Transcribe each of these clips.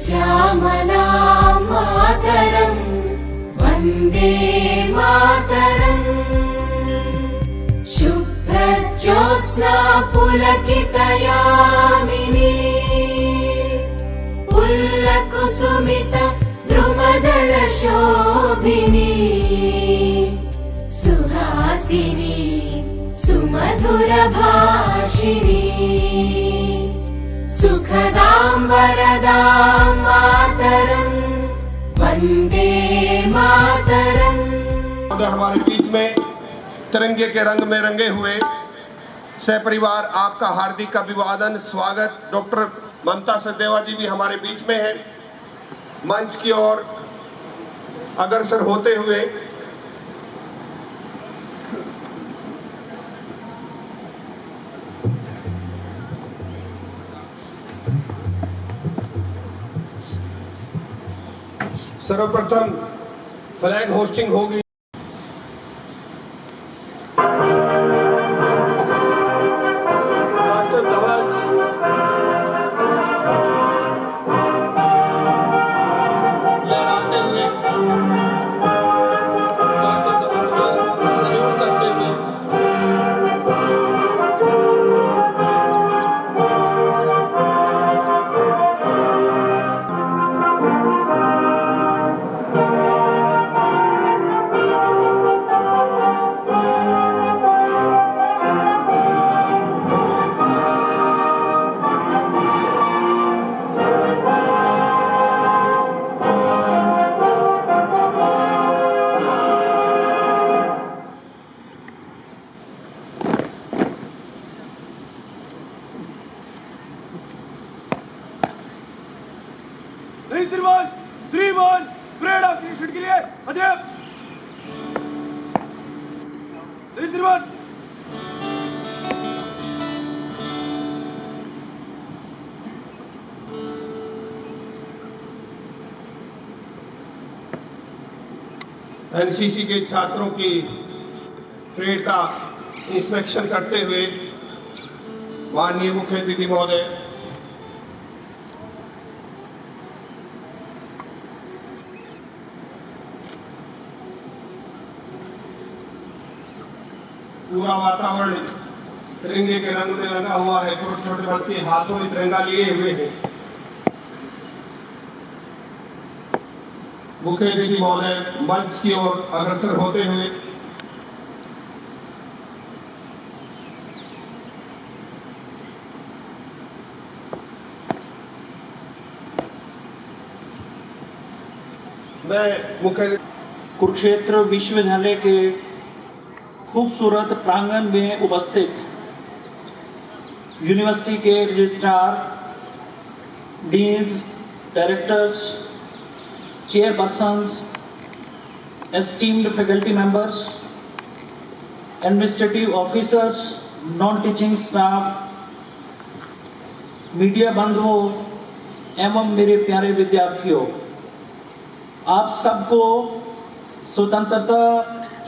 श्यामलां मातरं वन्दे मातरम्। शुभ्रज्योत्स्ना पुलकितयामिनी पुल्लकुसुमित द्रुमदलशोभिनी सुहासिनी सुमधुरभाषिणी सुखदां वरदां मातरं वन्दे मातरम्। हमारे बीच में तिरंगे के रंग में रंगे हुए सहपरिवार आपका हार्दिक अभिवादन स्वागत। डॉक्टर ममता सचदेवा जी भी हमारे बीच में हैं। मंच की ओर अग्रसर होते हुए सर्वप्रथम फ्लैग होस्टिंग होगी। राष्ट्र ध्वज लहराते हुए राष्ट्र ध्वज को सैल्यूट करते हुए श्रीमान परेड ऑफ निरीक्षण के लिए अध्यक्ष श्रीमान। एनसीसी के छात्रों की परेड का इंस्पेक्शन करते हुए माननीय मुख्य अतिथि महोदय पूरा वातावरण तिरंगे के रंग में रंगा हुआ है। छोटे छोटे बच्चे हाथों में तिरंगा लिए हुए हैं। मुख्य अतिथि महोदय मंच की ओर अग्रसर होते हुए मैं मुख्य कुरुक्षेत्र विश्वविद्यालय के खूबसूरत प्रांगण में उपस्थित यूनिवर्सिटी के registrar, deans, directors, chairpersons, esteemed faculty members, administrative officers, non teaching staff, media बंधुओं एवं मेरे प्यारे विद्यार्थियों, आप सबको स्वतंत्रता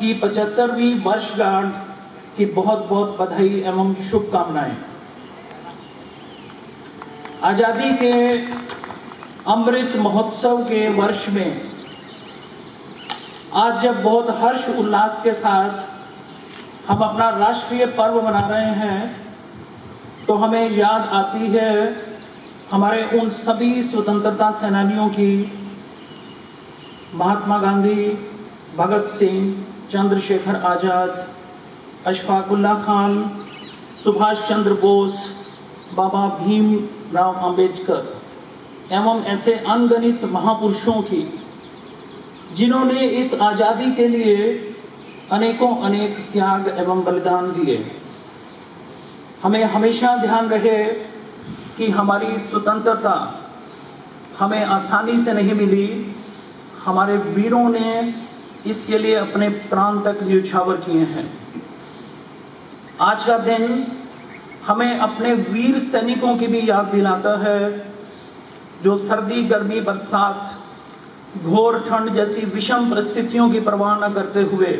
की 75वीं वर्षगांठ की बहुत बहुत बधाई एवं शुभकामनाएं। आजादी के अमृत महोत्सव के वर्ष में आज जब बहुत हर्ष उल्लास के साथ हम अपना राष्ट्रीय पर्व मना रहे हैं तो हमें याद आती है हमारे उन सभी स्वतंत्रता सेनानियों की, महात्मा गांधी, भगत सिंह, चंद्रशेखर आजाद, अशफाकुल्ला खान, सुभाष चंद्र बोस, बाबा भीमराव अंबेडकर एवं ऐसे अनगिनत महापुरुषों की जिन्होंने इस आज़ादी के लिए अनेकों अनेक त्याग एवं बलिदान दिए। हमें हमेशा ध्यान रहे कि हमारी स्वतंत्रता हमें आसानी से नहीं मिली। हमारे वीरों ने इसके लिए अपने प्राण तक न्यौछावर किए हैं। आज का दिन हमें अपने वीर सैनिकों की भी याद दिलाता है जो सर्दी, गर्मी, बरसात, घोर ठंड जैसी विषम परिस्थितियों की परवाह न करते हुए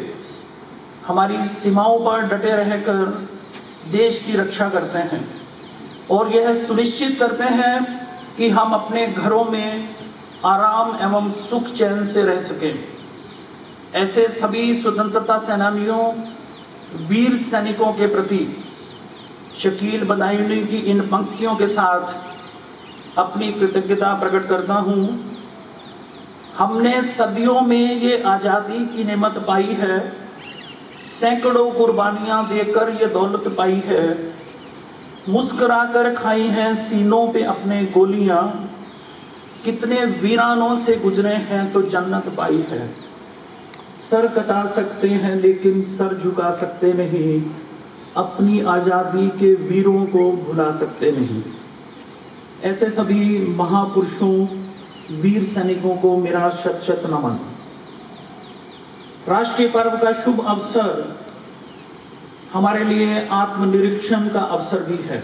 हमारी सीमाओं पर डटे रहकर देश की रक्षा करते हैं और यह सुनिश्चित करते हैं कि हम अपने घरों में आराम एवं सुख चैन से रह सकें। ऐसे सभी स्वतंत्रता सेनानियों, वीर सैनिकों के प्रति शकील बदायूनी की इन पंक्तियों के साथ अपनी कृतज्ञता प्रकट करता हूँ। हमने सदियों में ये आज़ादी की नेमत पाई है, सैकड़ों कुर्बानियाँ देकर ये दौलत पाई है, मुस्कुरा कर खाई हैं सीनों पे अपने गोलियाँ, कितने वीरानों से गुजरे हैं तो जन्नत पाई है। सर कटा सकते हैं लेकिन सर झुका सकते नहीं, अपनी आज़ादी के वीरों को भुला सकते नहीं। ऐसे सभी महापुरुषों, वीर सैनिकों को मेरा शत शत नमन। राष्ट्रीय पर्व का शुभ अवसर हमारे लिए आत्मनिरीक्षण का अवसर भी है।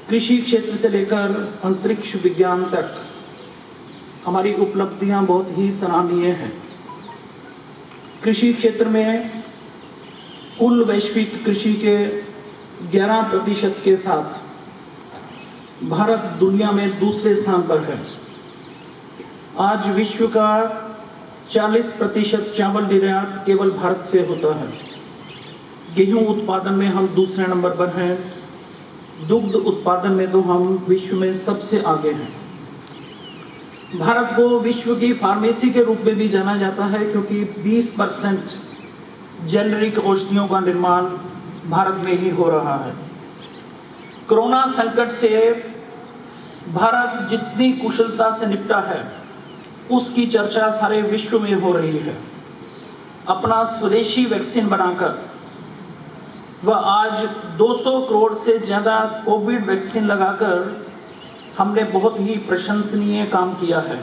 कृषि क्षेत्र से लेकर अंतरिक्ष विज्ञान तक हमारी उपलब्धियां बहुत ही सराहनीय हैं। कृषि क्षेत्र में कुल वैश्विक कृषि के 11% के साथ भारत दुनिया में दूसरे स्थान पर है। आज विश्व का 40% चावल निर्यात केवल भारत से होता है। गेहूं उत्पादन में हम दूसरे नंबर पर हैं। दुग्ध उत्पादन में तो हम विश्व में सबसे आगे हैं। भारत को विश्व की फार्मेसी के रूप में भी जाना जाता है, क्योंकि 20% जेनरिक औषधियों का निर्माण भारत में ही हो रहा है। कोरोना संकट से भारत जितनी कुशलता से निपटा है, उसकी चर्चा सारे विश्व में हो रही है। अपना स्वदेशी वैक्सीन बनाकर वह आज 200 करोड़ से ज़्यादा कोविड वैक्सीन लगाकर हमने बहुत ही प्रशंसनीय काम किया है।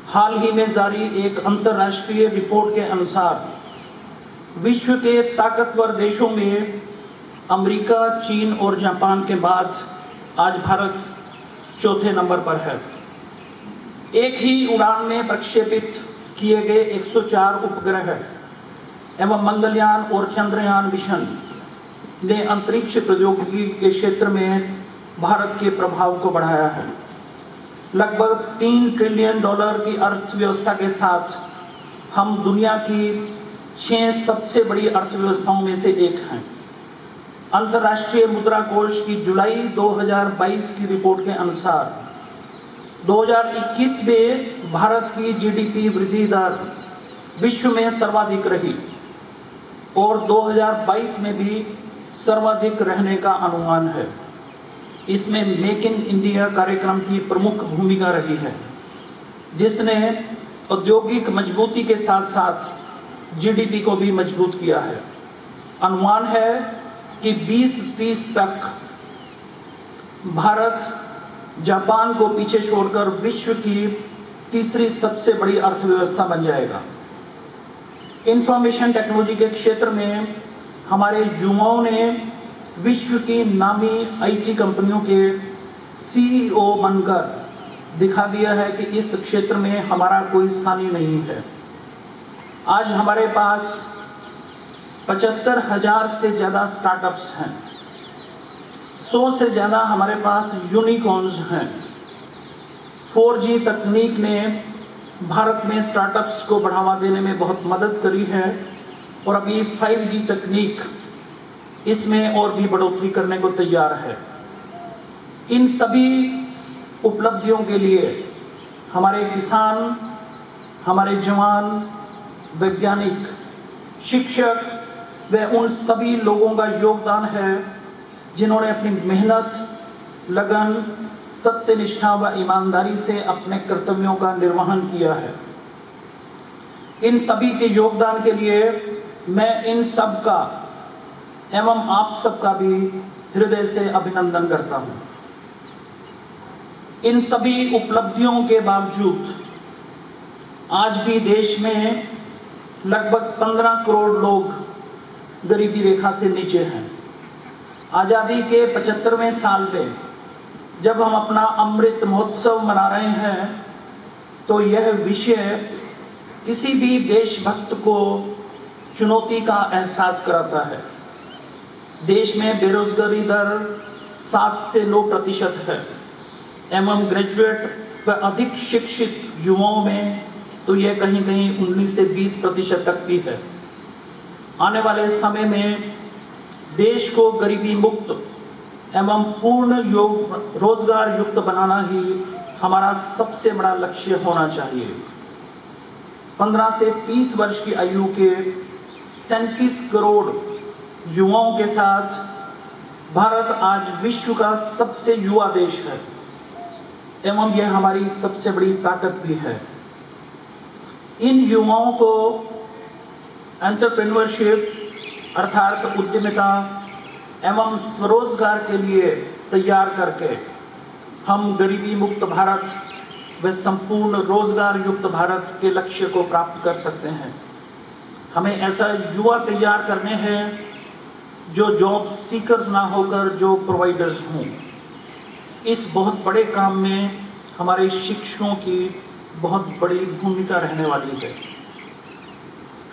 हाल ही में जारी एक अंतर्राष्ट्रीय रिपोर्ट के अनुसार विश्व के ताकतवर देशों में अमेरिका, चीन और जापान के बाद आज भारत चौथे नंबर पर है। एक ही उड़ान में प्रक्षेपित किए गए 104 उपग्रह एवं मंगलयान और चंद्रयान मिशन ने अंतरिक्ष प्रौद्योगिकी के क्षेत्र में भारत के प्रभाव को बढ़ाया है। लगभग $3 ट्रिलियन की अर्थव्यवस्था के साथ हम दुनिया की 6 सबसे बड़ी अर्थव्यवस्थाओं में से एक हैं। अंतर्राष्ट्रीय मुद्रा कोष की जुलाई 2022 की रिपोर्ट के अनुसार 2021 में भारत की जीडीपी वृद्धि दर विश्व में सर्वाधिक रही और 2022 में भी सर्वाधिक रहने का अनुमान है। इसमें मेक इन इंडिया कार्यक्रम की प्रमुख भूमिका रही है, जिसने औद्योगिक मजबूती के साथ साथ जीडीपी को भी मजबूत किया है। अनुमान है कि 2030 तक भारत जापान को पीछे छोड़कर विश्व की तीसरी सबसे बड़ी अर्थव्यवस्था बन जाएगा। इंफॉर्मेशन टेक्नोलॉजी के क्षेत्र में हमारे युवाओं ने विश्व की नामी आईटी कंपनियों के सीईओ बनकर दिखा दिया है कि इस क्षेत्र में हमारा कोई सानी नहीं है। आज हमारे पास 75,000 से ज़्यादा स्टार्टअप्स हैं। 100 से ज़्यादा हमारे पास यूनिकॉर्न्स हैं। 4G तकनीक ने भारत में स्टार्टअप्स को बढ़ावा देने में बहुत मदद करी है और अभी 5G तकनीक इसमें और भी बढ़ोतरी करने को तैयार है। इन सभी उपलब्धियों के लिए हमारे किसान, हमारे जवान, वैज्ञानिक, शिक्षक व उन सभी लोगों का योगदान है जिन्होंने अपनी मेहनत, लगन, सत्यनिष्ठा व ईमानदारी से अपने कर्तव्यों का निर्वहन किया है। इन सभी के योगदान के लिए मैं इन सब का एवं आप सबका भी हृदय से अभिनंदन करता हूँ। इन सभी उपलब्धियों के बावजूद आज भी देश में लगभग 15 करोड़ लोग गरीबी रेखा से नीचे हैं। आज़ादी के 75वें साल में जब हम अपना अमृत महोत्सव मना रहे हैं तो यह विषय किसी भी देशभक्त को चुनौती का एहसास कराता है। देश में बेरोजगारी दर 7 से 9% है एवं ग्रेजुएट व अधिक शिक्षित युवाओं में तो यह कहीं कहीं 19 से 20% तक भी है। आने वाले समय में देश को गरीबी मुक्त एवं पूर्ण रोजगार युक्त बनाना ही हमारा सबसे बड़ा लक्ष्य होना चाहिए। 15 से 30 वर्ष की आयु के 37 करोड़ युवाओं के साथ भारत आज विश्व का सबसे युवा देश है एवं यह हमारी सबसे बड़ी ताकत भी है। इन युवाओं को एंटरप्रेन्योरशिप अर्थात उद्यमिता एवं स्वरोजगार के लिए तैयार करके हम गरीबी मुक्त भारत व संपूर्ण रोजगार युक्त भारत के लक्ष्य को प्राप्त कर सकते हैं। हमें ऐसा युवा तैयार करने हैं जो जॉब सीकर्स ना होकर जो प्रोवाइडर्स हों। इस बहुत बड़े काम में हमारे शिक्षकों की बहुत बड़ी भूमिका रहने वाली है।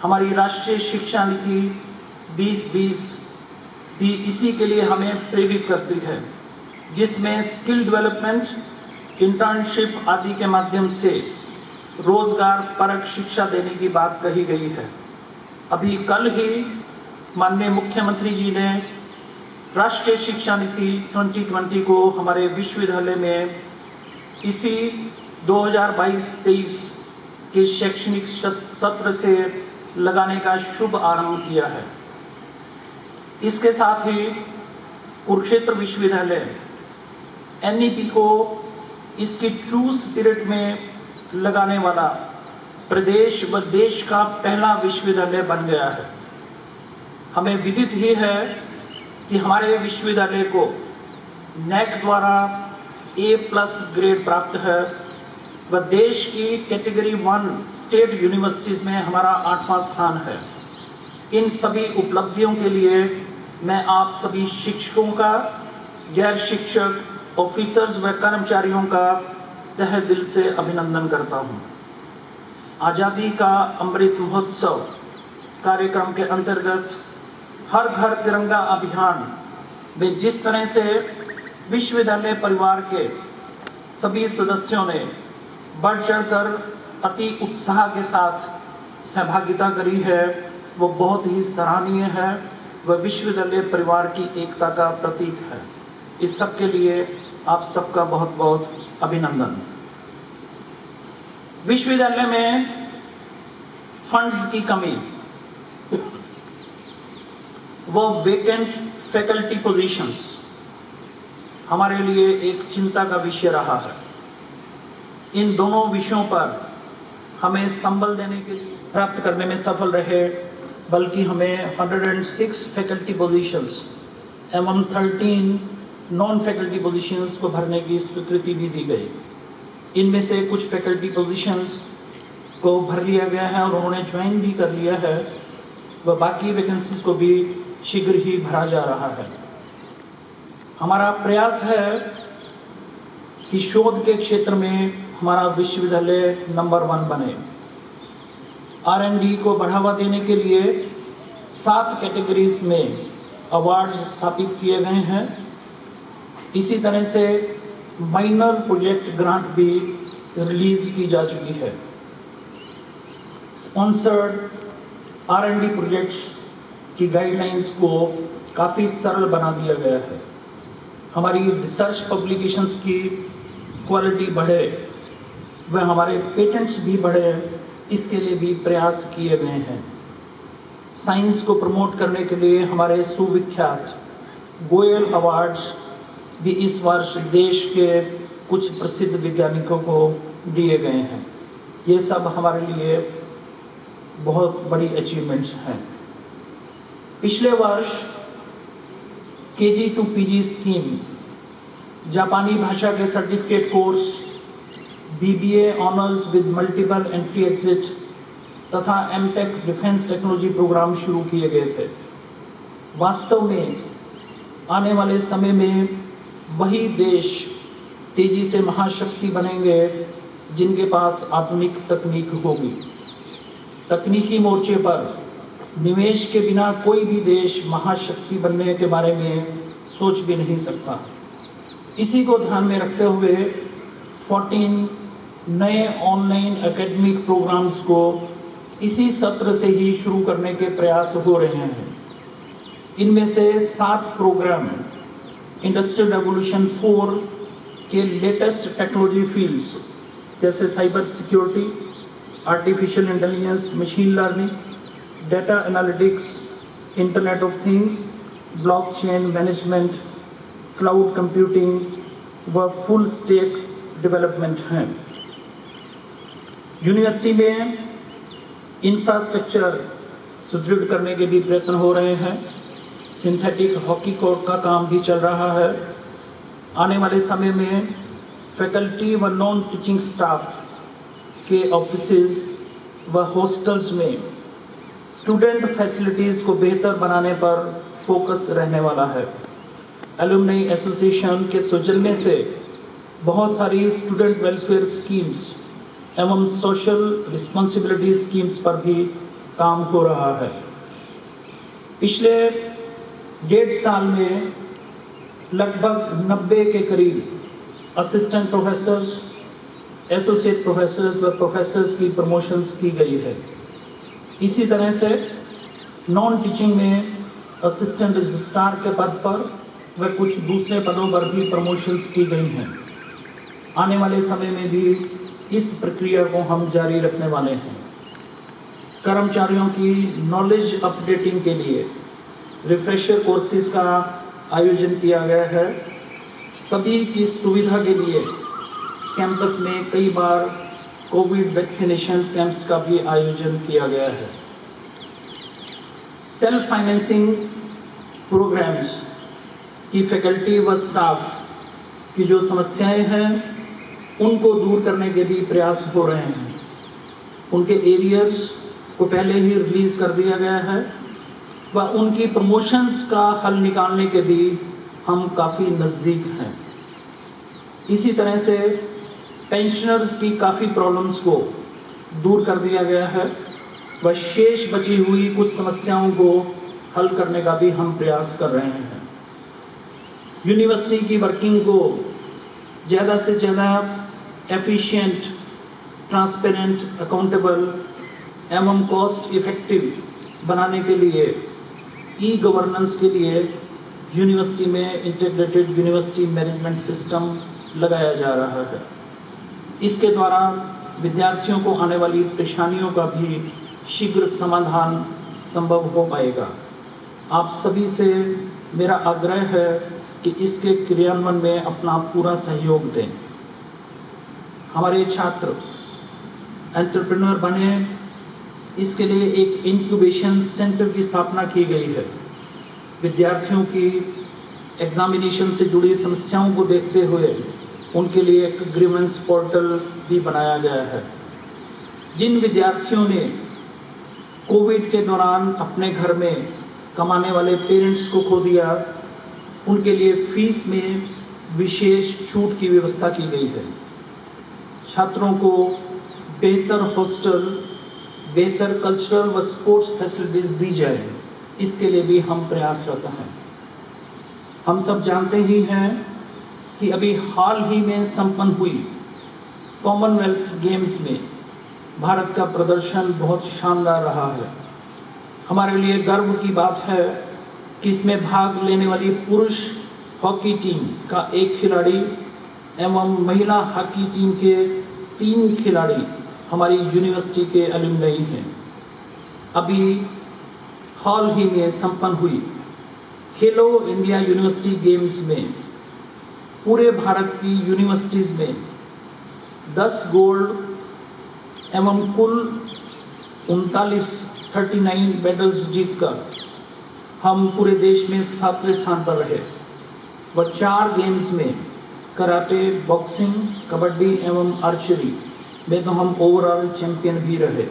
हमारी राष्ट्रीय शिक्षा नीति 2020 भी इसी के लिए हमें प्रेरित करती है, जिसमें स्किल डेवलपमेंट, इंटर्नशिप आदि के माध्यम से रोजगार परक शिक्षा देने की बात कही गई है। अभी कल ही माननीय मुख्यमंत्री जी ने राष्ट्रीय शिक्षा नीति 2020 को हमारे विश्वविद्यालय में इसी 2022-23 के शैक्षणिक सत्र से लगाने का शुभ आरंभ किया है। इसके साथ ही कुरुक्षेत्र विश्वविद्यालय NEP को इसकी ट्रू स्पिरिट में लगाने वाला प्रदेश व देश का पहला विश्वविद्यालय बन गया है। हमें विदित ही है कि हमारे विश्वविद्यालय को NAC द्वारा A+ ग्रेड प्राप्त है व देश की कैटेगरी 1 स्टेट यूनिवर्सिटीज़ में हमारा 8वां स्थान है। इन सभी उपलब्धियों के लिए मैं आप सभी शिक्षकों का, गैर शिक्षक, ऑफिसर्स व कर्मचारियों का तहे दिल से अभिनंदन करता हूँ। आज़ादी का अमृत महोत्सव कार्यक्रम के अंतर्गत हर घर तिरंगा अभियान में जिस तरह से विश्वविद्यालय परिवार के सभी सदस्यों ने बढ़ चढ़कर अति उत्साह के साथ सहभागिता करी है, वो बहुत ही सराहनीय है, वह विश्वविद्यालय परिवार की एकता का प्रतीक है। इस सब के लिए आप सबका बहुत बहुत अभिनंदन। विश्वविद्यालय में फंड्स की कमी व वेकेंट फैकल्टी पोजीशंस हमारे लिए एक चिंता का विषय रहा है। इन दोनों विषयों पर हमें संबल देने के लिए प्राप्त करने में सफल रहे, बल्कि हमें 106 फैकल्टी पोजीशंस एवं 13 नॉन फैकल्टी पोजीशंस को भरने की स्वीकृति भी दी गई। इनमें से कुछ फैकल्टी पोजीशंस को भर लिया गया है और उन्होंने ज्वाइन भी कर लिया है, व बाकी वैकेंसीज को भी शीघ्र ही भरा जा रहा है। हमारा प्रयास है कि शोध के क्षेत्र में हमारा विश्वविद्यालय नंबर 1 बने। R&D को बढ़ावा देने के लिए 7 कैटेगरीज में अवार्ड्स स्थापित किए गए हैं। इसी तरह से माइनर प्रोजेक्ट ग्रांट भी रिलीज की जा चुकी है। स्पॉन्सर्ड R&D प्रोजेक्ट्स की गाइडलाइंस को काफ़ी सरल बना दिया गया है। हमारी रिसर्च पब्लिकेशंस की क्वालिटी बढ़े व हमारे पेटेंट्स भी बढ़े, इसके लिए भी प्रयास किए गए हैं। साइंस को प्रमोट करने के लिए हमारे सुविख्यात गोयल अवार्ड्स भी इस वर्ष देश के कुछ प्रसिद्ध वैज्ञानिकों को दिए गए हैं। ये सब हमारे लिए बहुत बड़ी अचीवमेंट्स हैं। पिछले वर्ष KG to PG स्कीम, जापानी भाषा के certificate course, BBA honours with multiple entry exit तथा MTech डिफेंस टेक्नोलॉजी प्रोग्राम शुरू किए गए थे। वास्तव में आने वाले समय में वही देश तेजी से महाशक्ति बनेंगे जिनके पास आधुनिक तकनीक होगी। तकनीकी मोर्चे पर निवेश के बिना कोई भी देश महाशक्ति बनने के बारे में सोच भी नहीं सकता। इसी को ध्यान में रखते हुए 14 नए ऑनलाइन एकेडमिक प्रोग्राम्स को इसी सत्र से ही शुरू करने के प्रयास हो रहे हैं। इनमें से 7 प्रोग्राम इंडस्ट्रियल रेवोल्यूशन 4 के लेटेस्ट टेक्नोलॉजी फील्ड्स जैसे cyber security, artificial intelligence, machine learning, data analytics, internet of things, blockchain management, cloud computing व फुल स्टैक डेवलपमेंट हैं। यूनिवर्सिटी में इंफ्रास्ट्रक्चर सुदृढ़ करने के भी प्रयत्न हो रहे हैं। सिंथेटिक हॉकी कोर्ट का काम भी चल रहा है। आने वाले समय में फैकल्टी व नॉन टीचिंग स्टाफ के ऑफिसेज व हॉस्टल्स में स्टूडेंट फैसिलिटीज़ को बेहतर बनाने पर फोकस रहने वाला है। एलुमनी एसोसिएशन के सौजन्य से बहुत सारी स्टूडेंट वेलफेयर स्कीम्स एवं सोशल रिस्पॉन्सिबिलिटी स्कीम्स पर भी काम हो रहा है। पिछले 1.5 साल में लगभग 90 के करीब असिस्टेंट प्रोफेसर्स, एसोसिएट प्रोफेसर्स व प्रोफेसर्स की प्रमोशंस की गई है। इसी तरह से नॉन टीचिंग में असिस्टेंट रजिस्ट्रार के पद पर व कुछ दूसरे पदों पर भी प्रमोशंस की गई हैं। आने वाले समय में भी इस प्रक्रिया को हम जारी रखने वाले हैं। कर्मचारियों की नॉलेज अपडेटिंग के लिए रिफ्रेशर कोर्सेज का आयोजन किया गया है। सभी की सुविधा के लिए कैंपस में कई बार कोविड वैक्सीनेशन कैंप्स का भी आयोजन किया गया है। सेल्फ फाइनेंसिंग प्रोग्राम्स की फैकल्टी व स्टाफ की जो समस्याएं हैं उनको दूर करने के भी प्रयास हो रहे हैं। उनके एरियर्स को पहले ही रिलीज़ कर दिया गया है व उनकी प्रमोशंस का हल निकालने के भी हम काफ़ी नज़दीक हैं। इसी तरह से पेंशनर्स की काफ़ी प्रॉब्लम्स को दूर कर दिया गया है व शेष बची हुई कुछ समस्याओं को हल करने का भी हम प्रयास कर रहे हैं। यूनिवर्सिटी की वर्किंग को ज़्यादा से ज़्यादा एफिशिएंट, ट्रांसपेरेंट, अकाउंटेबल एवं कॉस्ट इफ़ेक्टिव बनाने के लिए ई गवर्नेंस के लिए यूनिवर्सिटी में इंटीग्रेटेड यूनिवर्सिटी मैनेजमेंट सिस्टम लगाया जा रहा है। इसके द्वारा विद्यार्थियों को आने वाली परेशानियों का भी शीघ्र समाधान संभव हो पाएगा। आप सभी से मेरा आग्रह है कि इसके क्रियान्वयन में अपना पूरा सहयोग दें। हमारे छात्र एंटरप्रेन्योर बने, इसके लिए एक इंक्यूबेशन सेंटर की स्थापना की गई है। विद्यार्थियों की एग्जामिनेशन से जुड़ी समस्याओं को देखते हुए उनके लिए एक ग्रीवेंस पोर्टल भी बनाया गया है। जिन विद्यार्थियों ने कोविड के दौरान अपने घर में कमाने वाले पेरेंट्स को खो दिया, उनके लिए फीस में विशेष छूट की व्यवस्था की गई है। छात्रों को बेहतर हॉस्टल, बेहतर कल्चरल व स्पोर्ट्स फैसिलिटीज़ दी जाए, इसके लिए भी हम प्रयासरत हैं। हम सब जानते ही हैं कि अभी हाल ही में संपन्न हुई कॉमनवेल्थ गेम्स में भारत का प्रदर्शन बहुत शानदार रहा है। हमारे लिए गर्व की बात है कि इसमें भाग लेने वाली पुरुष हॉकी टीम का 1 खिलाड़ी एवं महिला हॉकी टीम के 3 खिलाड़ी हमारी यूनिवर्सिटी के एलुमनी हैं। अभी हाल ही में संपन्न हुई खेलो इंडिया यूनिवर्सिटी गेम्स में पूरे भारत की यूनिवर्सिटीज़ में 10 गोल्ड एवं कुल 39 मेडल्स जीतकर हम पूरे देश में 7वें स्थान पर रहे व 4 गेम्स में कराटे, बॉक्सिंग, कबड्डी एवं आर्चरी में तो हम ओवरऑल चैंपियन भी रहे।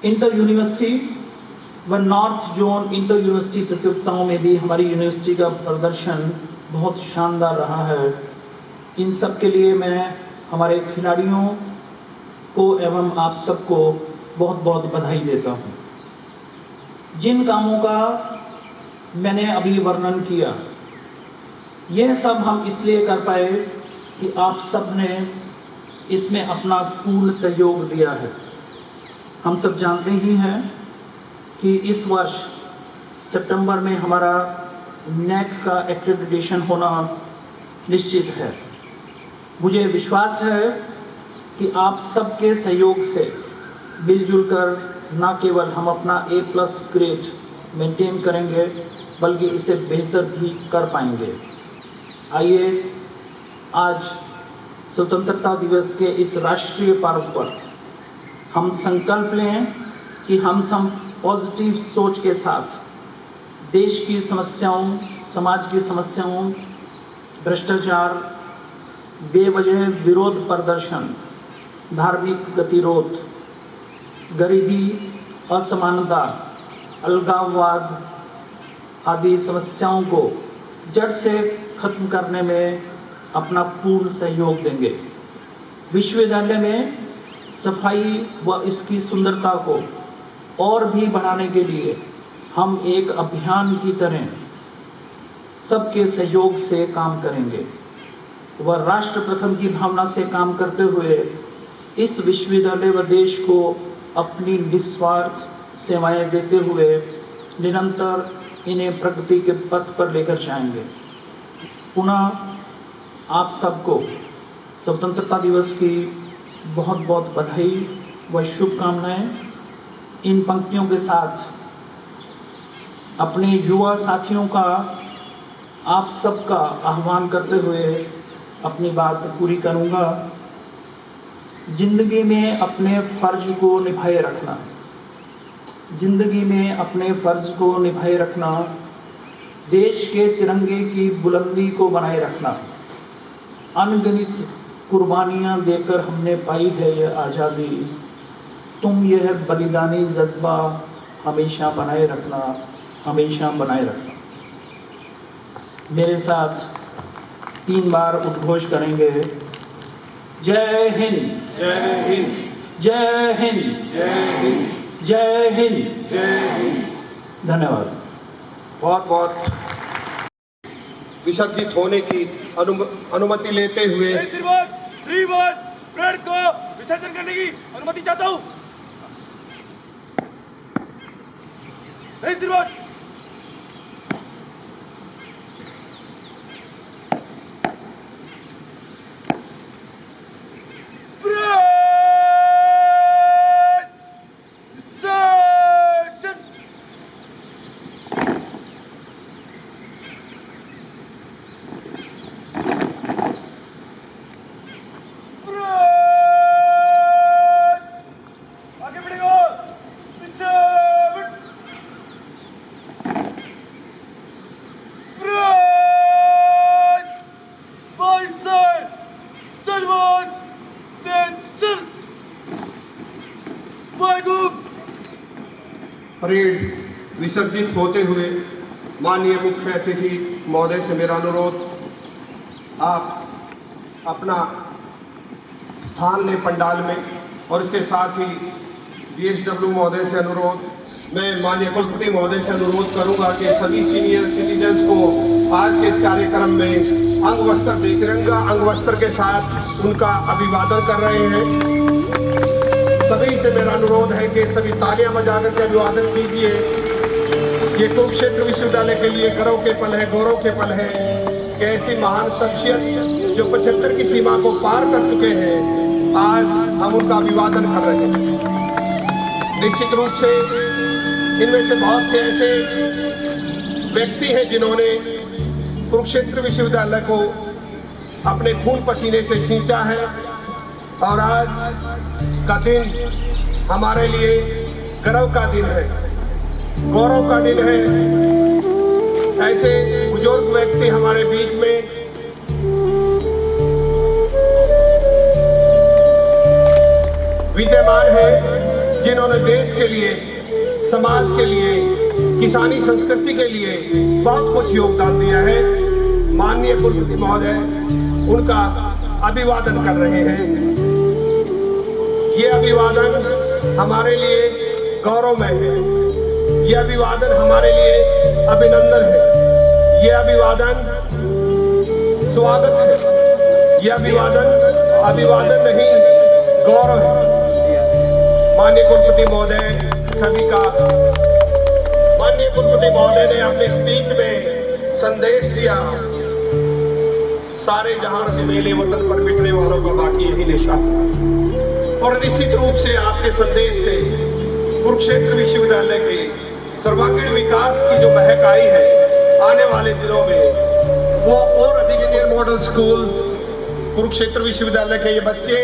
इंटर यूनिवर्सिटी व नॉर्थ जोन इंटर यूनिवर्सिटी प्रतियोगिताओं में भी हमारी यूनिवर्सिटी का प्रदर्शन बहुत शानदार रहा है। इन सब के लिए मैं हमारे खिलाड़ियों को एवं आप सबको बहुत बहुत बधाई देता हूँ। जिन कामों का मैंने अभी वर्णन किया। यह सब हम इसलिए कर पाए कि आप सब ने इसमें अपना पूर्ण सहयोग दिया है। हम सब जानते ही हैं कि इस वर्ष सितंबर में हमारा नेक का एक्रेडिटेशन होना निश्चित है। मुझे विश्वास है कि आप सबके सहयोग से मिलजुल कर न केवल हम अपना A+ ग्रेड मेंटेन करेंगे बल्कि इसे बेहतर भी कर पाएंगे। आइए आज स्वतंत्रता दिवस के इस राष्ट्रीय पर्व पर हम संकल्प लें कि हम सब पॉजिटिव सोच के साथ देश की समस्याओं, समाज की समस्याओं, भ्रष्टाचार, बेवजह विरोध प्रदर्शन, धार्मिक गतिरोध, गरीबी, असमानता, अलगाववाद आदि समस्याओं को जड़ से खत्म करने में अपना पूर्ण सहयोग देंगे। विश्वविद्यालय में सफाई व इसकी सुंदरता को और भी बढ़ाने के लिए हम एक अभियान की तरह सबके सहयोग से काम करेंगे व राष्ट्र प्रथम की भावना से काम करते हुए इस विश्वविद्यालय व देश को अपनी निस्वार्थ सेवाएं देते हुए निरंतर इन्हें प्रगति के पथ पर लेकर जाएंगे। पुनः आप सबको स्वतंत्रता दिवस की बहुत बहुत बधाई व शुभकामनाएं। इन पंक्तियों के साथ अपने युवा साथियों का आप सबका आह्वान करते हुए अपनी बात पूरी करूंगा। जिंदगी में अपने फर्ज को निभाए रखना, जिंदगी में अपने फर्ज को निभाए रखना, देश के तिरंगे की बुलंदी को बनाए रखना, अनगिनत कुर्बानियां देकर हमने पाई है यह आज़ादी, तुम यह बलिदानी जज्बा हमेशा बनाए रखना, हमेशा बनाए रखना। मेरे साथ 3 बार उद्घोष करेंगे। जय हिंद, जय हिंद, जय हिंद, जय हिंद, जय हिंद, जय हिंद। धन्यवाद। बहुत बहुत विसर्जित होने की अनुमति लेते हुए श्रीमान परेड को विसर्जन करने की अनुमति चाहता हूँ। श्रीमान परेड विसर्जित होते हुए माननीय मुख्य अतिथि महोदय से मेरा अनुरोध, आप अपना स्थान लें पंडाल में। और इसके साथ ही DSW महोदय से अनुरोध, मैं माननीय कुलपति महोदय से अनुरोध करूंगा कि सभी सीनियर सिटीजन्स को आज के इस कार्यक्रम में अंग वस्त्र तिरंगा अंग वस्त्र के साथ उनका अभिवादन कर रहे हैं। सभी से मेरा अनुरोध है कि सभी तालियां बजाकर के अभिवादन कीजिए। ये कुरुक्षेत्र विश्वविद्यालय के लिए गर्व के पल है, गौरव के पल है कि ऐसी महान शख्सियत जो 75 की सीमा को पार कर चुके हैं, आज हम उनका अभिवादन कर रहे हैं। निश्चित रूप से इनमें से बहुत से ऐसे व्यक्ति हैं जिन्होंने कुरुक्षेत्र विश्वविद्यालय को अपने खून पसीने से सींचा है और आज का दिन हमारे लिए गर्व का दिन है, गौरव का दिन है। ऐसे बुजुर्ग व्यक्ति हमारे बीच में विद्यमान है जिन्होंने देश के लिए, समाज के लिए, किसानी संस्कृति के लिए बहुत कुछ योगदान दिया है। माननीय कुलपति महोदय उनका अभिवादन कर रहे हैं। ये अभिवादन हमारे लिए गौरवमय है। यह अभिवादन हमारे लिए अभिनंदन है, यह अभिवादन स्वागत है, यह अभिवादन नहीं गौरव है। माननीय कुलपति महोदय सभी का, माननीय कुलपति महोदय ने अपने स्पीच में संदेश दिया, सारे जहां से मेले वतन पर मिटने वालों का बाकी यही निशा था। और निश्चित रूप से आपके संदेश से कुरुक्षेत्र विश्वविद्यालय के सर्वांगीण विकास की जो महक आई है आने वाले दिनों में, वो और अधिक इंडियन मॉडल स्कूल कुरुक्षेत्र विश्वविद्यालय के ये बच्चे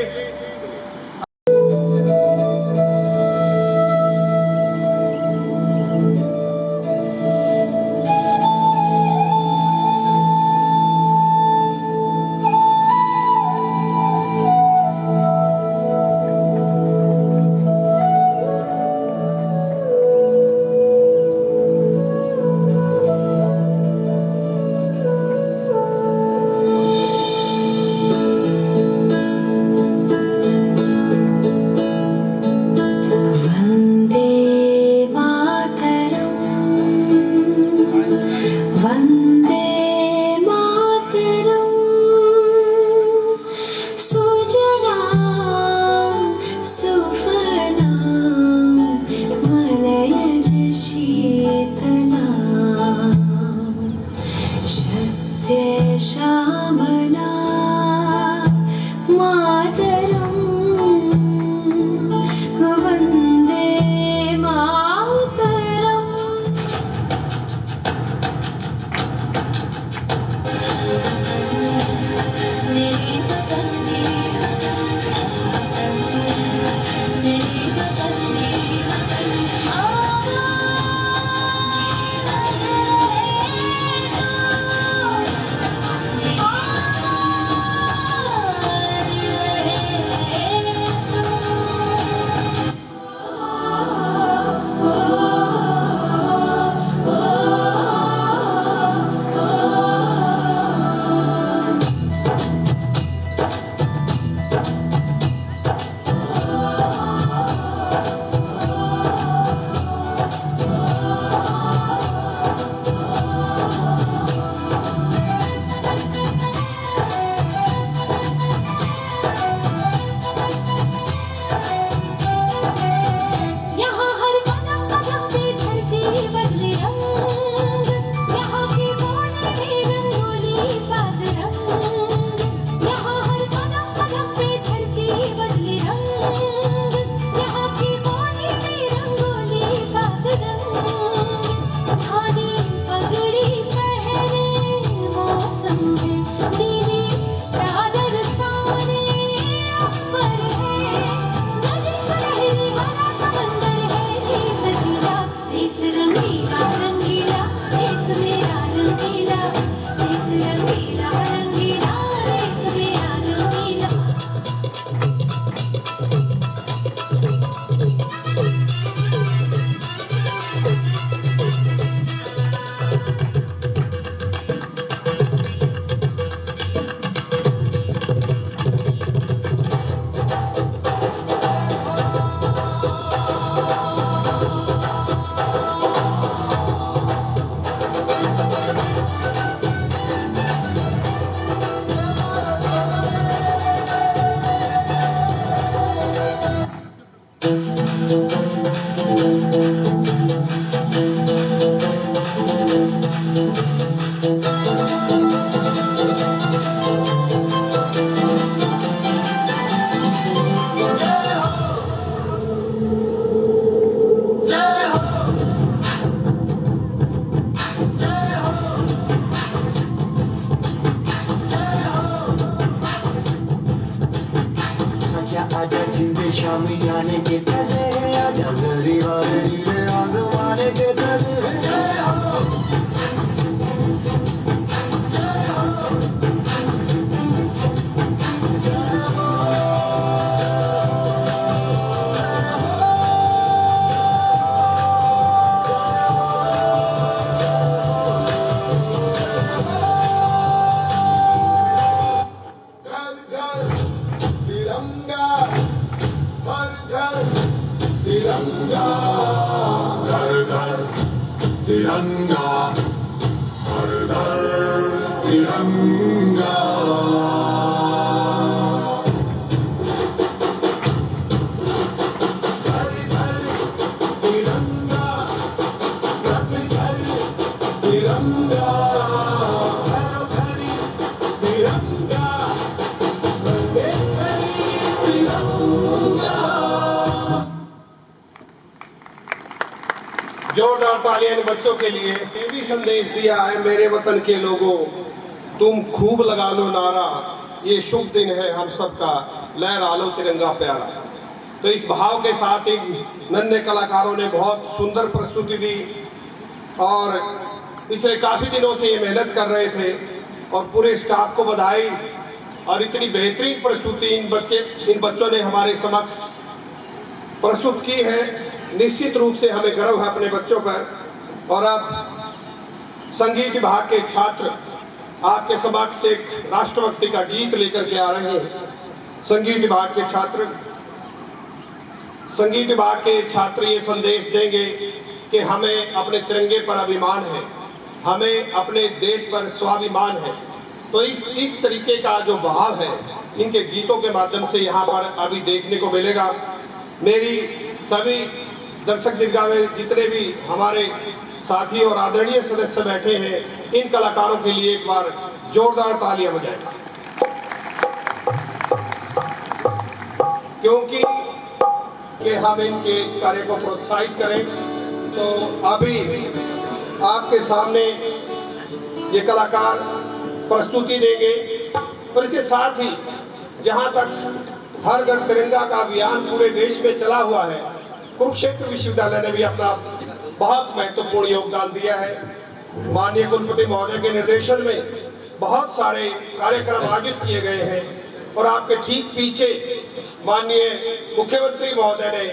शामियाने के तले आजा जरी वाले नीले आसमाने के तले घर घर तिरंगा घर घर तिरंगा घर घर तिरंगा घर घर तिरंगा वंदे तिरंगा। जोरदार तालियां इन बच्चों के लिए। ये भी संदेश दिया है, मेरे वतन के लोगों तुम खूब लगा लो नारा, ये शुभ दिन है हम सबका, लहरा लो तिरंगा प्यारा। तो इस भाव के साथ इन नन्हे कलाकारों ने बहुत सुंदर प्रस्तुति दी और पिछले काफी दिनों से ये मेहनत कर रहे थे और पूरे स्टाफ को बधाई। और इतनी बेहतरीन प्रस्तुति इन बच्चों ने हमारे समक्ष प्रस्तुत की है। निश्चित रूप से हमें गर्व है अपने बच्चों पर। और अब संगीत विभाग के छात्र आपके समक्ष एक राष्ट्रभक्ति का गीत लेकर के आ रहे हैं। संगीत विभाग के छात्र ये संदेश देंगे कि हमें अपने तिरंगे पर अभिमान है, हमें अपने देश पर स्वाभिमान है। तो इस तरीके का जो भाव है इनके गीतों के माध्यम से यहाँ पर अभी देखने को मिलेगा। मेरी सभी दर्शक दीर्घा में जितने भी हमारे साथी और आदरणीय सदस्य बैठे हैं, इन कलाकारों के लिए एक बार जोरदार तालियां बजाएं, क्योंकि कि हम इनके कार्य को प्रोत्साहित करें। तो अभी आपके सामने ये कलाकार प्रस्तुति देंगे और इसके साथ ही जहां तक हर घर तिरंगा का अभियान पूरे देश में चला हुआ है, कुरुक्षेत्र विश्वविद्यालय ने भी अपना बहुत महत्वपूर्ण योगदान दिया है। माननीय कुलपति महोदय के निर्देशन में बहुत सारे कार्यक्रम आयोजित किए गए हैं और आपके ठीक पीछे माननीय मुख्यमंत्री महोदय ने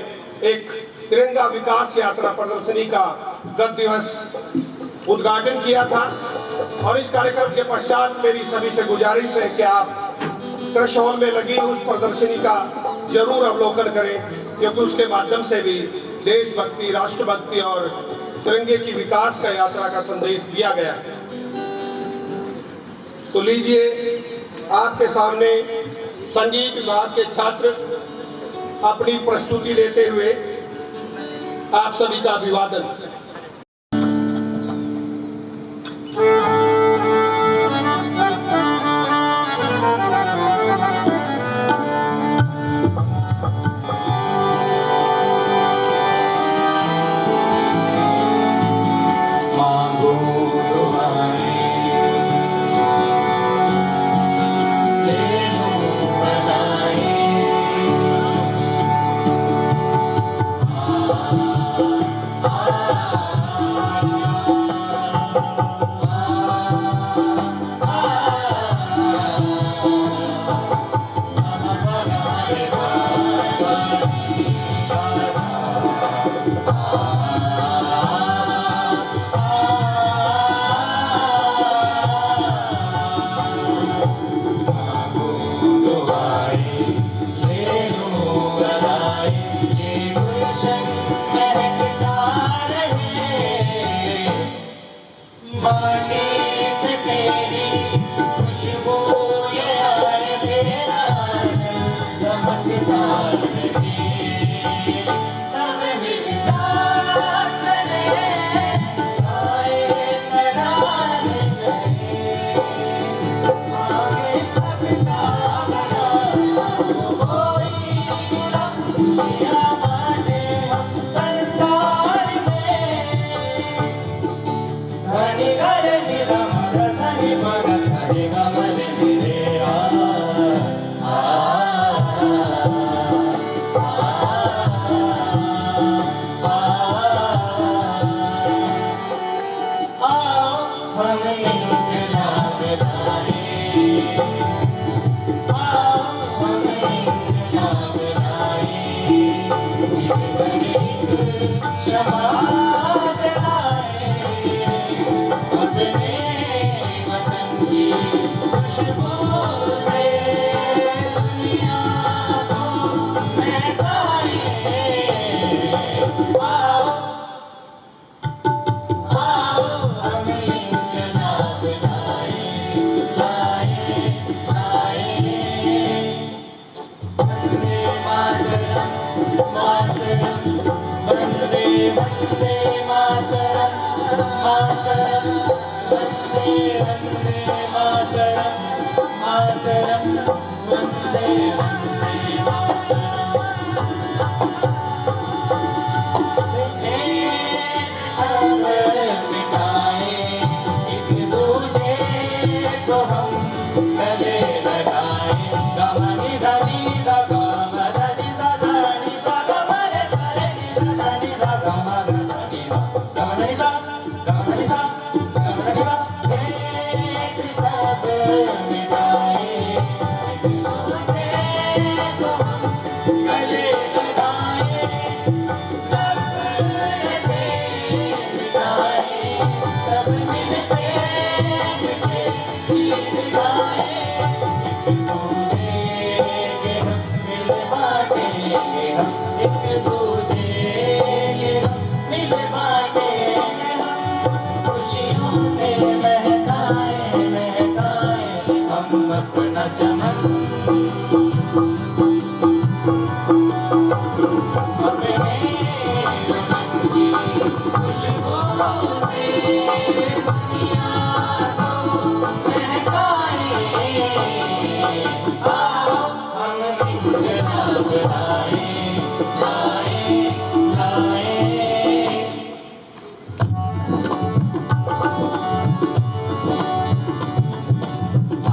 एक तिरंगा विकास यात्रा प्रदर्शनी का गत दिवस उद्घाटन किया था। और इस कार्यक्रम के पश्चात मेरी सभी से गुजारिश है कि आप त्रिशूल में लगी उस प्रदर्शनी का जरूर अवलोकन करें, क्योंकि उसके माध्यम से भी देशभक्ति, राष्ट्रभक्ति और तिरंगे की विकास का यात्रा का संदेश दिया गया है। तो लीजिए आपके सामने संगीत विभाग के छात्र अपनी प्रस्तुति देते हुए आप सभी का अभिवादन।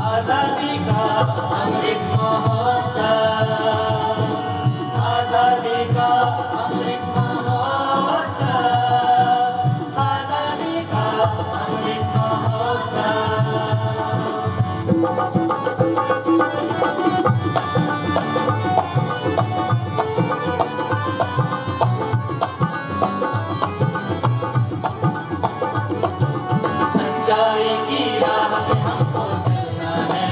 आजादी का अमृत महोत्सव, आजादी का अमृत महोत्सव, आजादी का अमृत महोत्सव। सच्चाई की राह पे हमको चलना है,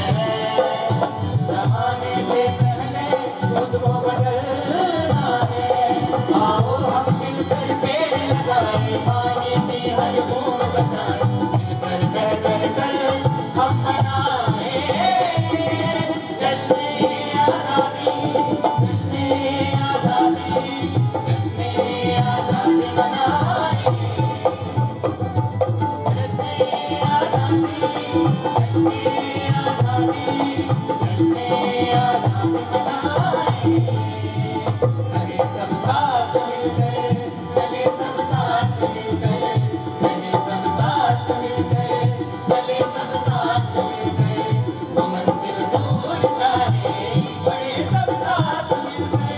जमाने से पहले खुद को बदलना है। आओ हम मिलकर पेड़ लगाएं, पानी की हर बूंद बचाएं, मिलकर बेहतर कल हम मनाएं। जश्न-ए आज़ादी, जश्न-ए आज़ादी, जश्न-ए आज़ादी मनाएं। सब साथ मिलकर चले, सब साथ मिलकर रहे, सब साथ मिलकर चले, सब साथ मिलकर वो मंजिल दूर जाए बड़े, सब साथ मिलकर।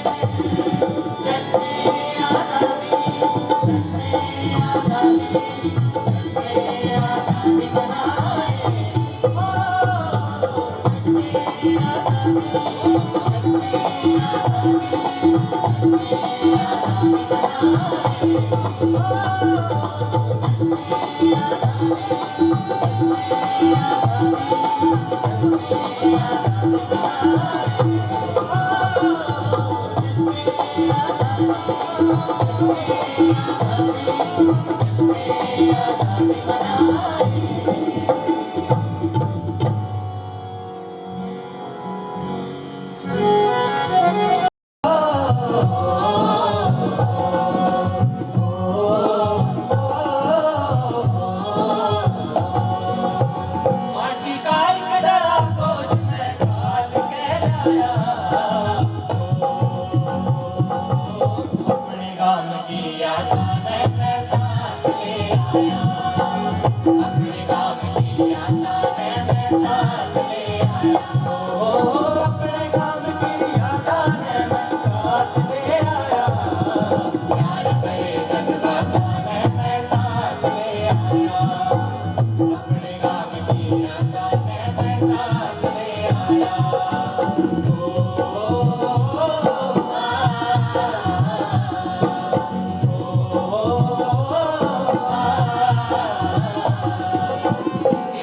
जश्न-ए आज़ादी, जश्न-ए आज़ादी, जश्न-ए आज़ादी मनाएं। ओ जश्न-ए आज़ादी, जश्न-ए आज़ादी, माटी का एक डरा बोझ में काल कहलाया, अपने गाँव की यादों में मैं साथ ले आया, अपने गाँव की यादों में मैं साथ ले आया। अपने गाँव की यादों में मैं साथ ले आया, प्यार भरे जज्बातों में मैं साथ ले आया, अपने गाँव की यादों में मैं साथ ले आया।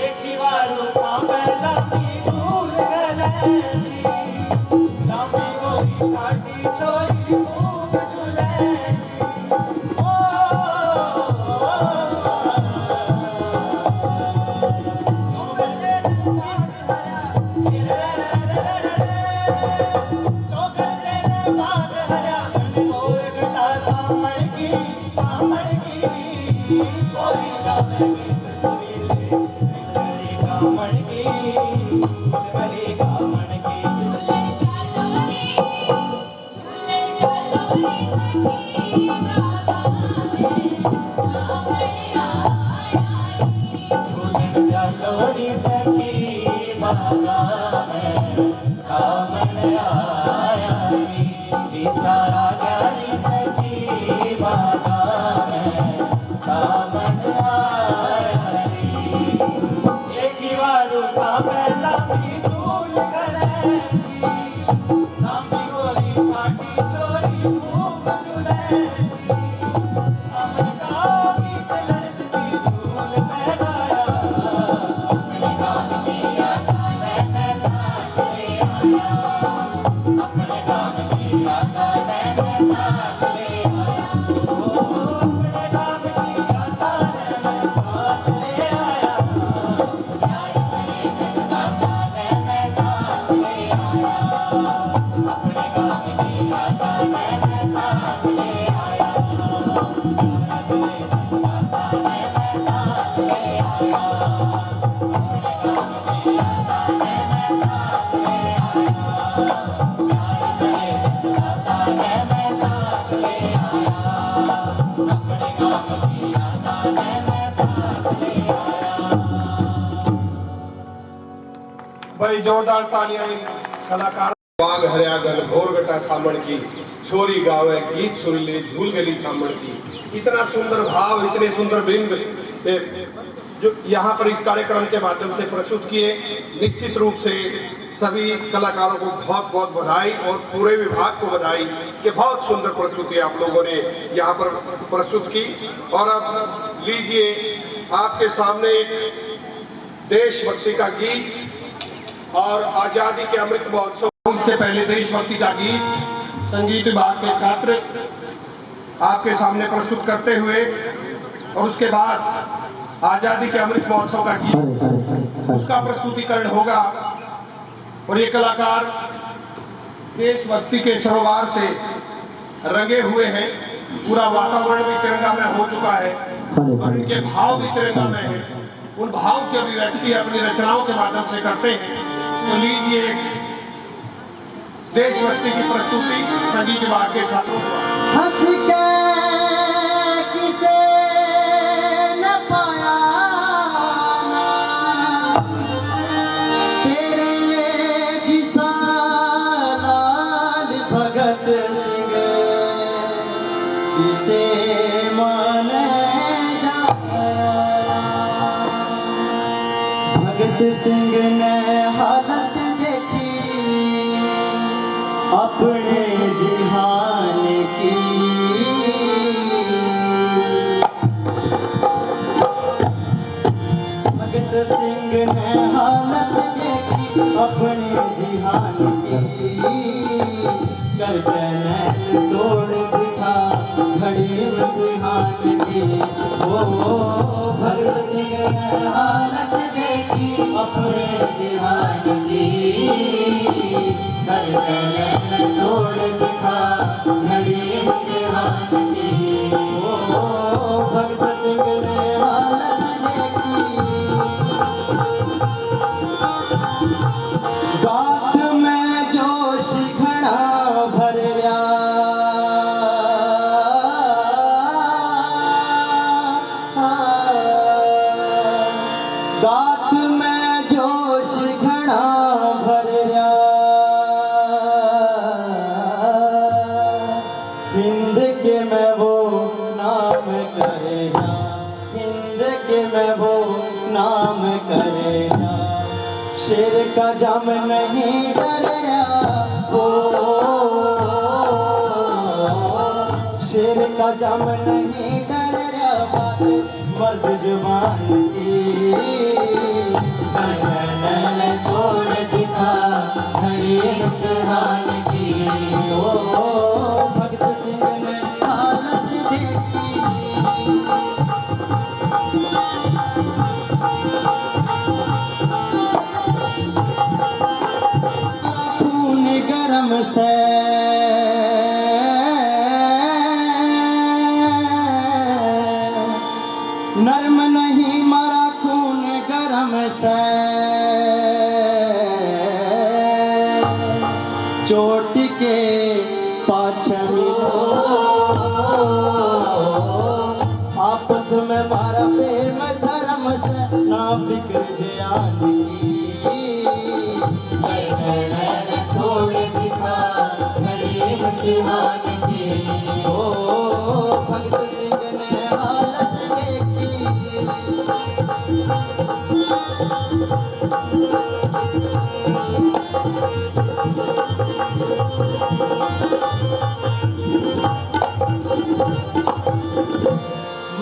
एक ही बारू का पहला की भूल गए, लांबी गोरी काटी चोरी खूब झूले। सामड़ की कोई गावे गीत सुरीले, गावे सामने आया नी जी सारा ज्ञानी सखी गावे सामने आया नी देखी वारू का पहला भी धूल करेगी लांबी गोरी काटी चोरी खूब चुलेगी सामने का गीत लड़ती धूल में गाया अपने गान दिया मैंने साथ ले आया अपने गान दिया मैंने साथ ले आया अपने गान दिया मैंने साथ ले आया भाई जोरदार तालियां इन कलाकार बाग हरियागल भोरगटा सामण की छोरी गावे गीत सुरीले झूल गली सामण की इतना सुंदर भाव इतने सुंदर बिंब जो यहाँ पर इस कार्यक्रम के माध्यम से प्रस्तुत किए निश्चित रूप से सभी कलाकारों को बहुत बहुत बधाई और पूरे विभाग को बधाई कि बहुत सुंदर प्रस्तुति आप लोगों ने यहाँ पर प्रस्तुत की। और अब लीजिए आपके सामने एक देशभक्ति का गीत और आजादी के अमृत महोत्सव से पहले देशभक्ति का गीत संगीत विभाग के छात्र आपके सामने प्रस्तुत करते हुए और उसके बाद आजादी के अमृत महोत्सव का गीत उसका प्रस्तुतिकरण होगा। और ये कलाकार देशभक्ति के सरोवर से रंगे हुए हैं, पूरा वातावरण भी तिरंगामय हो चुका है और इनके भाव भी तिरंगामय हैं। उन भाव की अभिव्यक्ति अपनी रचनाओं के माध्यम से करते हैं। तो लीजिए देशभक्ति की प्रस्तुति संगीत विभाग के छात्रों को। हंस के किसे न पाया ना तेरे जिसा लाल भगत सिंह किसे माने जाया भगत सिंह ने हालत देखी अपने जिहान की भगत सिंह ने हालत देखी अपने जिहान की करके नैन तोड़ दिखा घड़ी इम्तिहान की। ओ भगत सिंह ने हालत देखी अपने जिहान की करके नैन तोड़ दिखा घड़ी इम्तिहान की। ओ भगत सिंह ने हालत देखी बात में जोश घड़ा भर रहा दात में जोश घड़ा भर रहा हिंद के मैं वो नाम करेगा हिंद के मैं वो नाम करेगा शेर का जम नहीं डरेगा ओ शेर का जम नहीं डरेगा बात मर्द जुबान की नैन तोड़ दिखा घड़ी इम्तिहान की। ओ भगत सिंह ने हालत देखी खून गरम से नर्म नहीं मरा खून गरम से चोट के पाछे आपस में मारा प्रेम धर्म से ना फिक्र जान की। नैन थोड़े दिखा घड़ी इम्तिहान की। ओ भगत सिंह ने हालत देखी,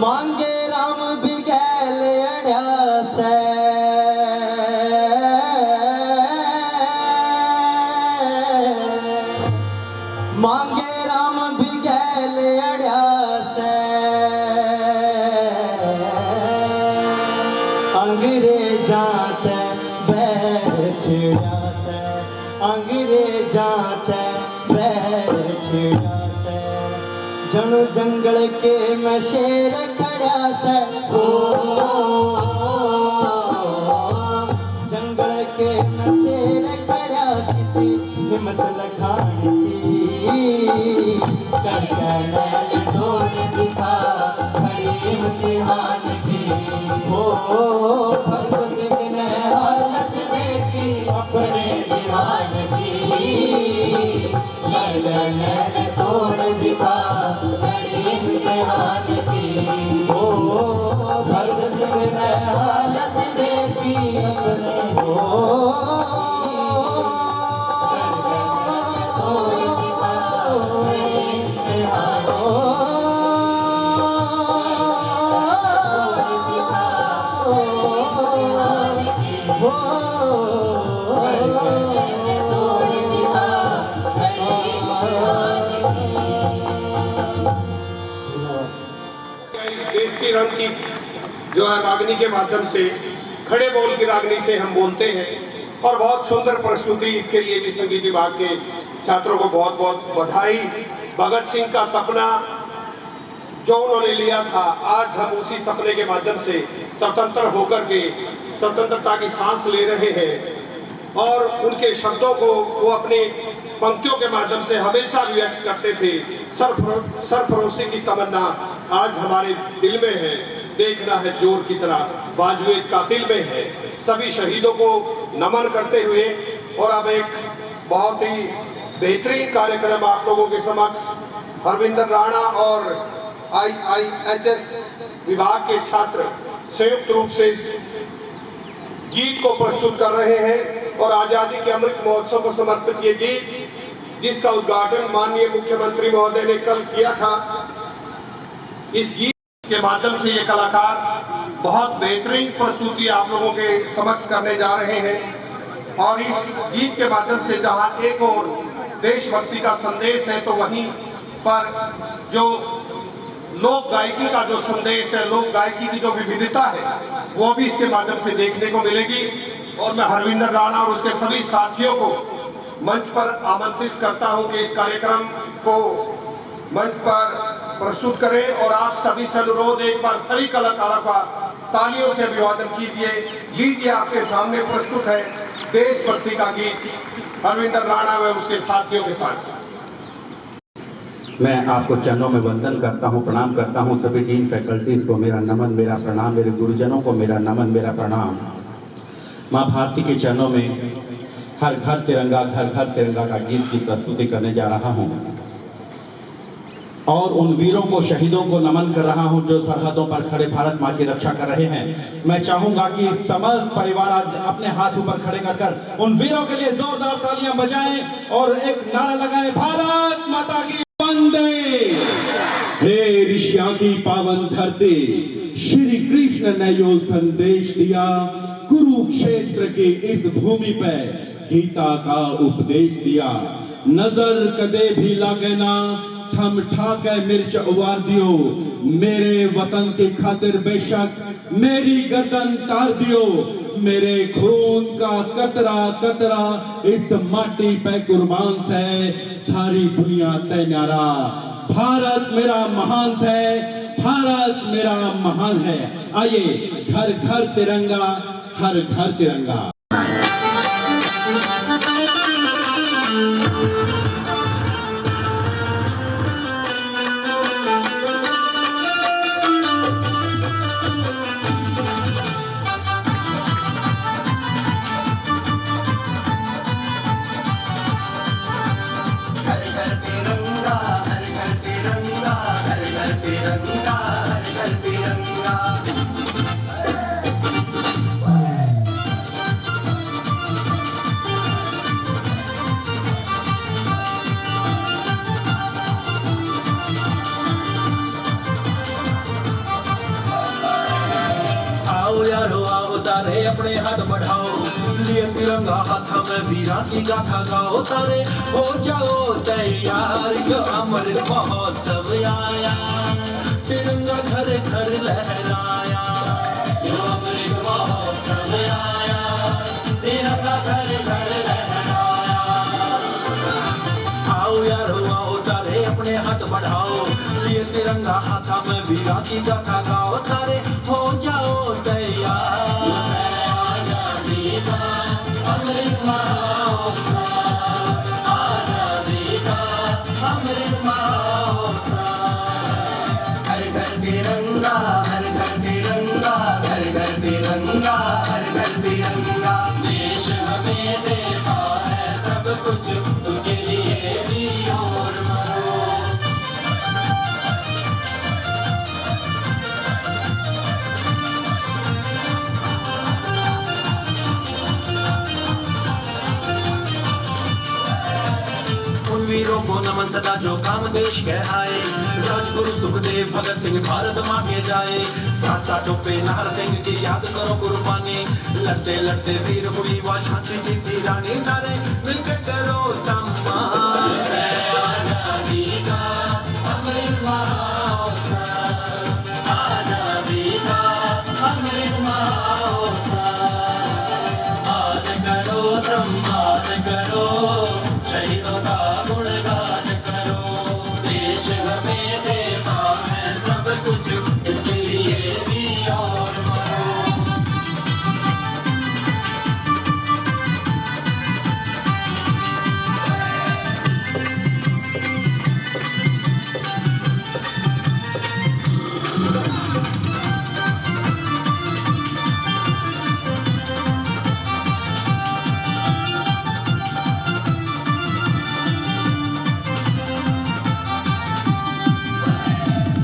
मांगे राम भी गैल अड़िया से, मांगे राम भी गैल अड़िया से, अंग्रेजां ते बैठिया से, अंग्रेजां ते बैठिया से, जणु जंगल के में शेर खड़ा से। ओ जंगल के में शेर खड़ा किसी हिम्मत लखानी की, करके नैन थोड़े दिखा घड़ी इम्तिहान की। ओ भगत सिंह ने हालत देखी अपने जीवन की नैन तोड़ दिखा घड़ी इम्तिहान की। ओ भगत सिंह ने हालत देखी अपने तोड़ दिखा घड़ी इम्तिहान इस देसी रंग की जो है रागनी के माध्यम से खड़े बोल की रागनी से हम बोलते हैं और बहुत सुंदर प्रस्तुति, इसके लिए भी संगीत विभाग के छात्रों को बहुत बहुत बधाई। भगत सिंह का सपना जो उन्होंने लिया था, आज हम उसी सपने के माध्यम से स्वतंत्र होकर के स्वतंत्रता की सांस ले रहे हैं और उनके शब्दों को वो अपने पंक्तियों के माध्यम से हमेशा व्यक्त करते थे। सरफरोशी की तमन्ना आज हमारे दिल में है, देखना है जोर की तरह बाजुए कातिल में है। सभी शहीदों को नमन करते हुए और अब एक बहुत ही बेहतरीन कार्यक्रम आप लोगों के समक्ष हरविंदर राणा और IIHS विभाग के छात्र संयुक्त रूप से इस गीत को प्रस्तुत कर रहे हैं और आजादी के अमृत महोत्सव को समर्पित ये गीत, जिसका उद्घाटन माननीय मुख्यमंत्री महोदय ने कल किया था। इस गीत के माध्यम से ये कलाकार बहुत बेहतरीन प्रस्तुति आप लोगों के समक्ष करने जा रहे हैं और इस गीत के माध्यम से जहां एक और देशभक्ति का संदेश है, तो वहीं पर जो लोक गायकी का जो संदेश है, लोक गायकी की जो विविधता है, वो भी इसके माध्यम से देखने को मिलेगी। और मैं हरविंदर राणा और उसके सभी साथियों को मंच पर आमंत्रित करता हूं कि इस कार्यक्रम को मंच पर प्रस्तुत करें और आप सभी से अनुरोध, एक बार सभी कलाकारों का तालियों से अभिवादन कीजिए। लीजिए, आपके सामने प्रस्तुत है देशभक्ति का गीत हरविंदर राणा व उसके साथियों के साथ। मैं आपको चरणों में वंदन करता हूं, प्रणाम करता हूं। सभी टीम फैकल्टीज को मेरा नमन, मेरा प्रणाम। मेरे गुरुजनों को मेरा नमन, मेरा प्रणाम। माँ भारती के चरणों में हर घर तिरंगा, घर घर तिरंगा का गीत की प्रस्तुति करने जा रहा हूं और उन वीरों को, शहीदों को नमन कर रहा हूं जो सरहदों पर खड़े भारत माँ की रक्षा कर रहे हैं। मैं चाहूंगा कि समस्त परिवार आज अपने हाथ ऊपर खड़े कर कर उन वीरों के लिए जोरदार तालियां बजाएं और एक नारा लगाएं, भारत माता की वंदे। हे ऋषियों की पावन धरती, श्री कृष्ण ने यो संदेश दिया, कुरुक्षेत्र की इस भूमि पे गीता का उपदेश दिया। नजर कदे भी लागे ना, थम ठाके मिर्च उवार दियो, मेरे वतन की खातिर बेशक मेरी गर्दन तार दियो। मेरे खून का कतरा कतरा इस माटी पे कुर्बान है, सारी दुनिया तय न्यारा। भारत मेरा महान है, भारत मेरा महान है। आइए, घर घर तिरंगा, हर घर तिरंगा। लिए तिरंगा हाथ में वीरा की गाथा गाओ सारे, हो जाओ तैयार यो अमृत महोत्सव आया, तिरंगा घर घर लहराया, यो अमृत महोत्सव आया, तिरंगा घर घर लहराया। आओ यारो आओ सारे अपने हाथ बढ़ाओ, लिए तिरंगा हाथ में वीरा की गाथा गाओ सारे, हो जाओ तैयार। आजादी का अमृत महोत्सव, आजादी का अमृत महोत्सव, हर घर तिरंगा, हर घर तिरंगा, घर घर तिरंगा, हर घर तिरंगा। देश हमें देता है सब कुछ, उसके लिए जियो और मरो। उन वीरों को नमन सदा जो काम देश कह आए, राजगुरु सुखदेव भगत सिंह भारत माँ के जाए, भ्राता टोपे नाहर सिंह की याद करो कुर्बानी, लड़ते लड़ते वीर हुई वह झांसी की थी रानी, सारे मिलके करो सम्मान। आजादी का अमृत महोत्सव, आजादी का अमृत महोत्सव, आज करो सम्मान करो, शहीदों का गुणगान करो, देश हमें देता है सब कुछ, इसके लिए भी और मरो।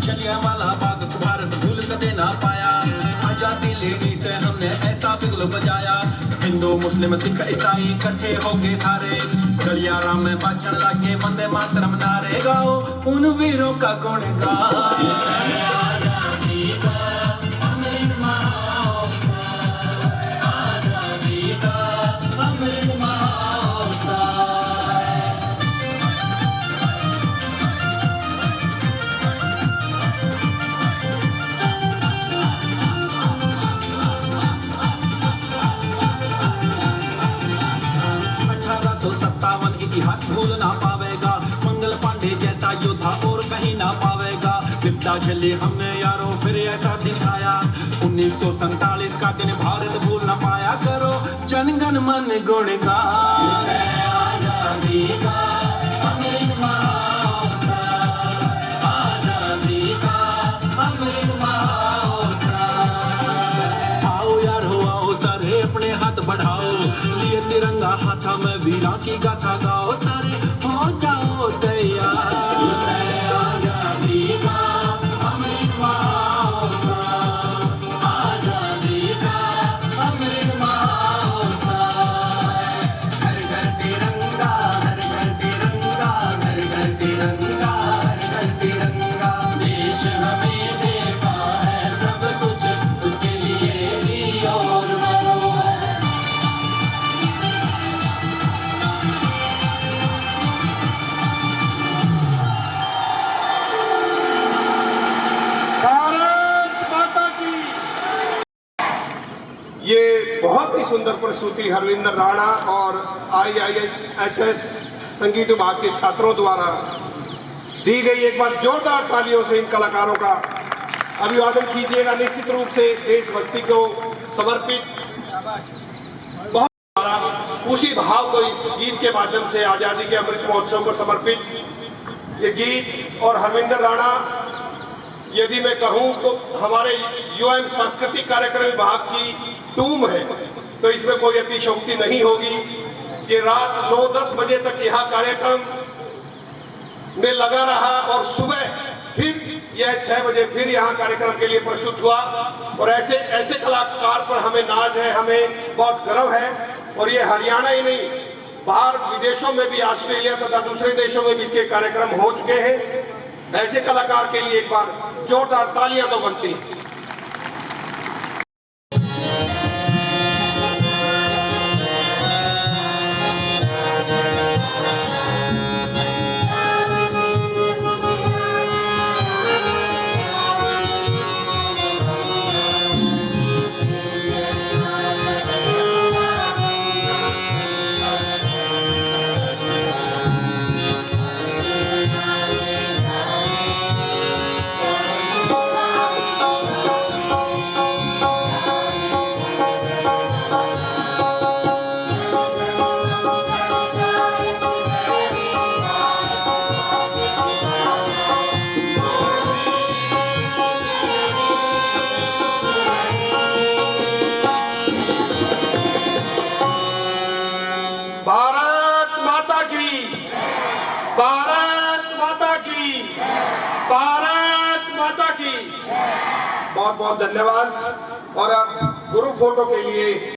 जलियांवाला बाग भारत भूल कदे ना पाया, आजादी लेने से हमने ऐसा बिगल बजाया, हिंदू मुस्लिम सिख ईसाई इकट्ठे होके सारे, गलियारा में बाजन लाके वंदे मातरम नारे गाओ, उन वीरों का गुण गाओ। आजादी का अमृत महोत्सव, आजादी का अमृत महोत्सव। इतिहास भूल ना पावेगा, मंगल पांडे जैसा योद्धा और कहीं ना पावेगा, विपदा झेले हमने यारों फिर ऐसा दिन आया, 1947 का दिन भारत भूल ना पाया, करो जनगण मन गुणगान। आजादी का अमृत महोत्सव, आजादी का अमृत महोत्सव, आओ यारो आओ सारे अपने हाथ बढ़ाओ, लिए तिरंगा हाथ में वीरा की गाथा गाओ सारे, हो जाओ तैयार। आजादी का अमृत महोत्सव, आजादी का अमृत महोत्सव, घर घर तिरंगा, घर घर तिरंगा, घर घर तिरंगा, हर घर तिरंगा, देश हमें देता है सब कुछ, उसके लिए भी और मरो। ये बहुत ही सुंदर प्रस्तुति हरविंदर राणा और IIHS संगीत विभाग के छात्रों द्वारा दी गई। एक बार जोरदार तालियों से इन कलाकारों का अभिवादन कीजिएगा। निश्चित रूप से देशभक्ति को समर्पित बहुत उसी भाव को इस गीत के माध्यम से आजादी के अमृत महोत्सव को समर्पित ये गीत। और हरविंदर राणा, यदि मैं कहूं तो हमारे UM सांस्कृतिक कार्यक्रम विभाग की टूम है, तो इसमें कोई अतिशयोक्ति नहीं होगी। ये रात 9-10 बजे तक यहाँ कार्यक्रम में लगा रहा और सुबह फिर यह 6 बजे फिर यहाँ कार्यक्रम के लिए प्रस्तुत हुआ। और ऐसे कलाकार पर हमें नाज है, हमें बहुत गर्व है। और ये हरियाणा ही नहीं, बाहर विदेशों में भी, ऑस्ट्रेलिया तथा दूसरे देशों में भी इसके कार्यक्रम हो चुके हैं। ऐसे कलाकार के लिए एक बार जोरदार तालियां तो बनती हैं। भारत माता की, भारत माता की, भारत माता की। बहुत बहुत धन्यवाद। और अब ग्रुप फोटो के लिए